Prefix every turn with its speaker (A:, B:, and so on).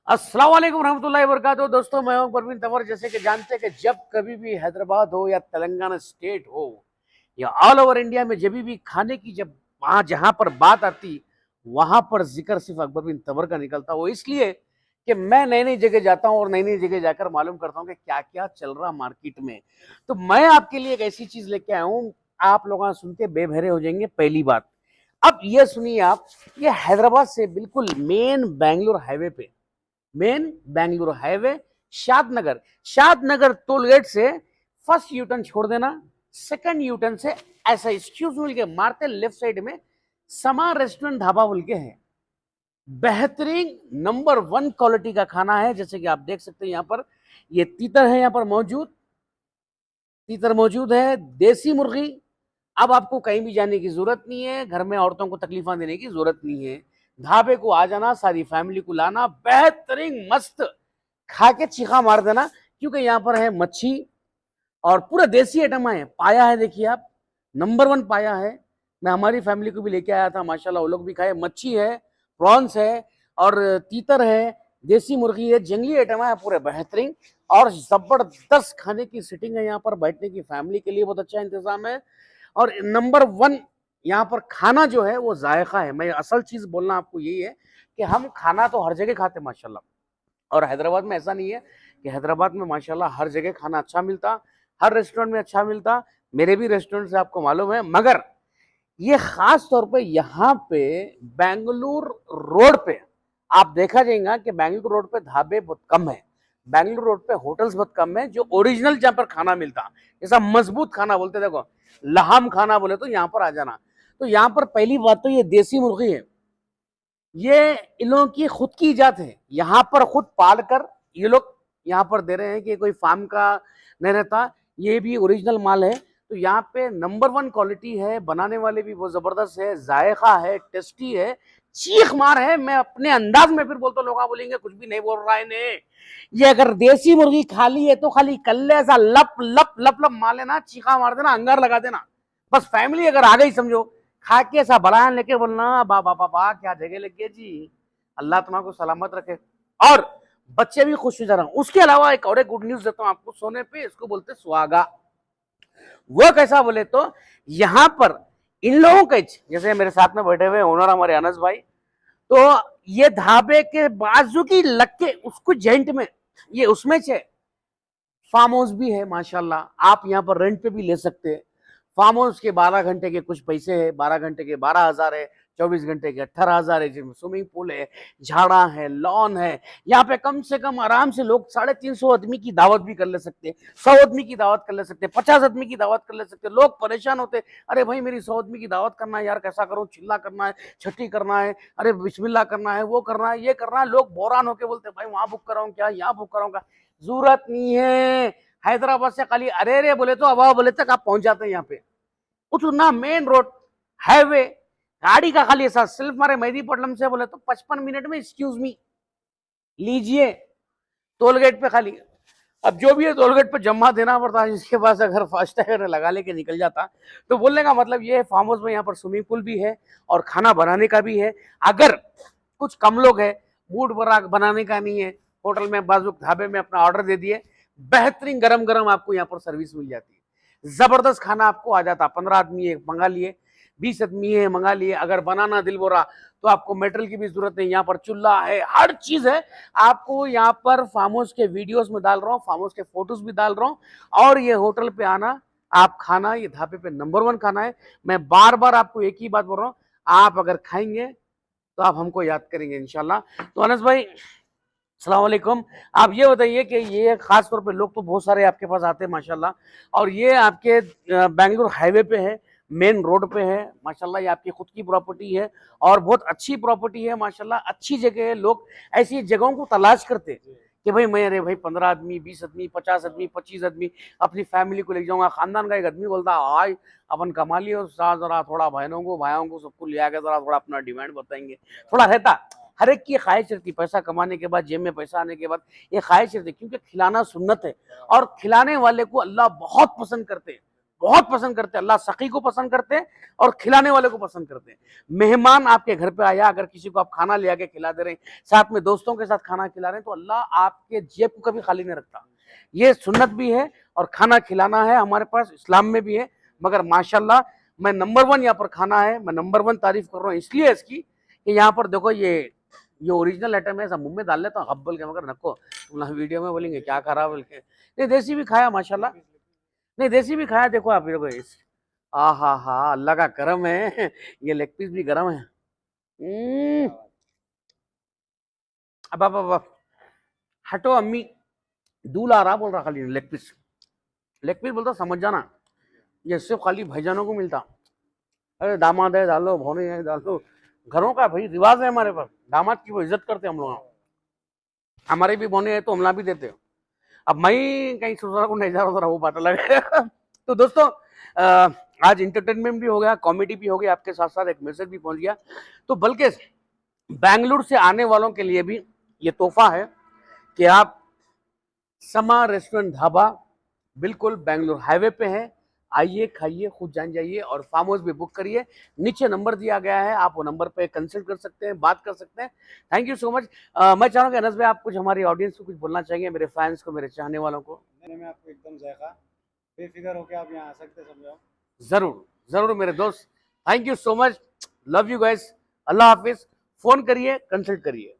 A: अस्सलाम वालेकुम रहमतुल्लाहि व बरकातुहू। दोस्तों, मैं हूं परवीन तंवर। जैसे कि जानते हैं कि जब कभी भी हैदराबाद हो या तेलंगाना स्टेट हो या ऑल ओवर इंडिया में जब भी खाने की जब वहां जहां पर बात आती, वहां पर जिक्र सिर्फ अकबर बिन तंवर का निकलता। वो इसलिए कि मैं नई नई जगह जाता हूं और नई नई जगह जाकर मालूम करता हूं कि क्या क्या चल रहा मार्केट में। तो मैं आपके लिए एक ऐसी चीज लेके आया हूं, आप लोग सुन के बेबहरे हो जाएंगे। पहली बात, अब ये सुनिए आप, ये हैदराबाद से बिल्कुल main Bengaluru highway, Shadnagar toll gate से फर्स्ट यूटर्न छोड़ देना। सेकंड यूटर्न से ऐसा एक्सक्यूज बोल के मारते लेफ्ट साइड में समा रेस्टोरेंट ढाबा बोल के है। बेहतरीन नंबर 1 क्वालिटी का खाना है। जैसे कि आप देख सकते हैं, यहाँ पर ये तीतर है, यहाँ पर मौजूद है, देसी मुर्गी। अब आपको कहीं भी जाने की जरूरत नहीं है, घर में औरतों को तकलीफा देने की जरूरत नहीं है। ढाबे को आ जाना, सारी फैमिली को लाना, बेहतरीन मस्त खा के चीखा मार देना। क्योंकि यहाँ पर है मच्छी और पूरा देसी आइटम है। पाया है, देखिए आप, नंबर 1 पाया है। मैं हमारी फैमिली को भी लेके आया था, माशाल्लाह वो लोग भी खाए। मच्छी है, प्रॉन्स है और तीतर है, देसी मुर्गी है, जंगली आइटम है पूरे बेहतरीन और जबरदस्त खाने की सिटिंग है। यहाँ पर बैठने की फैमिली के लिए बहुत अच्छा इंतजाम है। और नंबर 1 यहाँ पर खाना जो है वो जायका है। मैं असल चीज बोलना आपको यही है कि हम खाना तो हर जगह खाते माशाल्लाह, और हैदराबाद में ऐसा नहीं है कि हैदराबाद में माशाल्लाह हर जगह खाना अच्छा मिलता, हर रेस्टोरेंट में अच्छा मिलता। मेरे भी रेस्टोरेंट से आपको मालूम है, मगर ये खास तौर पे यहाँ पे बेंगलुरु रोड पे आप देखा जाएगा कि बेंगलुरु रोड पे ढाबे बहुत कम है, बेंगलुरु रोड पे होटल्स बहुत कम है जो ओरिजिनल जहाँ पर खाना मिलता, जैसा मजबूत खाना बोलते, देखो लहाम खाना बोले तो यहाँ पर आ जाना। तो यहाँ पर पहली बात तो ये देसी मुर्गी है, ये इन लोगों की खुद की इजात है। यहाँ पर खुद पाल कर ये लोग यहाँ पर दे रहे हैं कि कोई फार्म का नहीं रहता, ये भी ओरिजिनल माल है। तो यहाँ पे नंबर 1 क्वालिटी है, बनाने वाले भी बहुत जबरदस्त है, जायका है, टेस्टी है, चीख मार है। मैं अपने अंदाज में फिर बोलता, लोग बोलेंगे कुछ भी नहीं बोल रहा है ने। ये अगर देसी मुर्गी खाली है तो खाली कल्ले सा लप लप लप लप मार लेना, चीखा मार देना, अंगार लगा देना, बस फैमिली अगर आ गई समझो, खा के ऐसा बलायन लेके बोलना बा बा बा बा क्या जगह लगी जी, अल्लाह तुम्हारा सलामत रखे। और बच्चे भी खुश हो जा रहा हूं। उसके अलावा एक और गुड न्यूज देता हूं आपको, सोने पे इसको बोलते सुहागा। वो कैसा बोले तो यहां पर इन लोगों के, जैसे मेरे साथ में बैठे हुए ओनर हमारे अनस भाई, तो ये ढाबे के बाजू की लग के उसको जेंट में ये उसमें से फार्म हाउस भी है माशाल्लाह, आप यहाँ पर रेंट पे भी ले सकते हैं। फार्म हाउस के 12 घंटे के कुछ पैसे है, 12 घंटे के 12,000 है, 24 घंटे के 18,000 है, जिसमें स्विमिंग पूल है, झाड़ा है, लॉन है। यहाँ पे कम से कम आराम से लोग 350 आदमी की दावत भी कर ले सकते हैं, 100 आदमी की दावत कर ले सकते हैं, 50 आदमी की दावत कर ले सकते हैं। लोग परेशान होते, अरे भाई मेरी 100 आदमी की दावत करना है यार, कैसा करूं, चिल्ला करना है, छठी करना है, अरे बिस्मिल्लाह करना है, वो करना है, ये करना है। लोग बोरान होके बोलते भाई वहां बुक कराऊं क्या, यहाँ बुक कराऊं क्या। जरूरत नहीं है। हैदराबाद से खाली अरे अरे बोले तो अबा बोले तक आप पहुंच जाते हैं। यहाँ पे उतना मेन रोड हाईवे, गाड़ी का खाली ऐसा सिर्फ मारे मेहदीपट्टनम से बोले तो 55 मिनट में, एक्सक्यूज मी लीजिए, टोल गेट पे खाली। अब जो भी है टोल गेट पे जमा देना पड़ता है, जिसके पास अगर फास्टैग लगा लेके निकल जाता। तो बोलने का मतलब ये है, फार्म हाउस में यहाँ पर स्विमिंग पूल भी है और खाना बनाने का भी है। अगर कुछ कम लोग है, मूड बनाने का नहीं है, होटल में बाजू ढाबे में अपना ऑर्डर दे दिए, बेहतरीन गरम गरम आपको यहाँ पर सर्विस मिल जाती है, जबरदस्त खाना आपको आ जाता। 15 आदमी है मंगा लिए, 20 आदमी है मंगा लिए, अगर बनाना दिल बोरा तो आपको मेटेरियल की भी जरूरत नहीं, यहाँ पर चूल्हा है, हर चीज है। आपको यहाँ पर फार्म हाउस के वीडियोस में डाल रहा हूँ, फार्म हाउस के फोटोज भी डाल रहा हूँ। और ये होटल पे आना, आप खाना, ये ढाबे पे नंबर 1 खाना है। मैं बार बार आपको एक ही बात बोल रहा हूँ, आप अगर खाएंगे तो आप हमको याद करेंगे इंशाल्लाह। तो अनस भाई अस्सलाम वालेकुम। आप ये बताइए कि ये खास तौर पे लोग तो बहुत सारे आपके पास आते हैं माशाल्लाह, और ये आपके बेंगलुरु हाईवे पे है, मेन रोड पे है माशाल्लाह, ये आपकी खुद की प्रॉपर्टी है और बहुत अच्छी प्रॉपर्टी है माशाल्लाह, अच्छी जगह है। लोग ऐसी जगहों को तलाश करते हैं कि भाई मैं, अरे भाई 15 आदमी, 20 आदमी, 50 आदमी, 25 आदमी, अपनी फैमिली को ले जाऊंगा। खानदान का एक आदमी बोलता है अपन कमा लिए और जरा थोड़ा बहनों को भाइयों को सबको ले आके जरा थोड़ा अपना डिमांड बताएंगे, थोड़ा रहता। हर एक की ख्वाहिश रहती, पैसा कमाने के बाद, जेब में पैसा आने के बाद ये ख्वाहिश रहती, क्योंकि खिलाना सुन्नत है और खिलाने वाले को अल्लाह बहुत पसंद करते हैं। बहुत पसंद करते हैं। अल्लाह सखी को पसंद करते हैं और खिलाने वाले को पसंद करते हैं। मेहमान आपके घर पे आया, अगर किसी को आप खाना ले आके खिला दे रहे हैं, साथ में दोस्तों के साथ खाना खिला रहे हैं, तो अल्लाह आपके जेब को कभी खाली नहीं रखता। ये सुन्नत भी है और खाना खिलाना है हमारे पास, इस्लाम में भी है। मगर माशाल्लाह मैं नंबर 1 यहाँ पर खाना है, मैं नंबर 1 तारीफ कर रहा हूँ इसलिए इसकी कि यहाँ पर देखो ये ओरिजिनल आइटम है, सब मुंह में डाल लेता हूँ हब बोल के, मगर नको तुम वीडियो में बोलेंगे क्या खराब बोल के। नहीं देसी भी खाया माशाल्लाह, नहीं देसी भी खाया। देखो आप देखो इस, आ हा अल्लाह का करम है, ये लेग पीस भी गरम है। अब हटो अम्मी, दूल्हा आ रहा बोल रहा खाली लेग पीस, लेग पीस बोलता समझ जाना, ये सिर्फ खाली भाईजानों को मिलता। अरे दामाद है डालो, भौने है डालो, घरों का भाई रिवाज है हमारे पास, दामाद की वो इज्जत करते हैं हम लोग। हमारे भी भौने हैं तो हमला भी देते हो। अब मैं कहीं ससुराल को नहीं जा रहा, वो बात अलग है। तो दोस्तों आज इंटरटेनमेंट भी हो गया, कॉमेडी भी हो गया, आपके साथ साथ एक मैसेज भी पहुंच गया। तो बल्कि बेंगलुरु से आने वालों के लिए भी ये तोहफा है कि आप समा रेस्टोरेंट ढाबा बिल्कुल बेंगलुरु हाईवे पे है, आइए खाइए खुद जान जाइए और फार्म हाउस भी बुक करिए। नीचे नंबर दिया गया है, आप वो नंबर पे कंसल्ट कर सकते हैं, बात कर सकते हैं। Thank you so much. मैं चाह रहा हूँ कि अनस भाई आप कुछ हमारी ऑडियंस को कुछ बोलना चाहेंगे, मेरे फैंस को, मेरे चाहने वालों को।
B: मैं आपको एकदम जायका बेफिक्र होकर आप यहाँ आ सकते समझाओ।
A: जरूर जरूर मेरे दोस्त, thank you so much, love you guys, Allah Hafiz. Phone करिए, कंसल्ट करिए।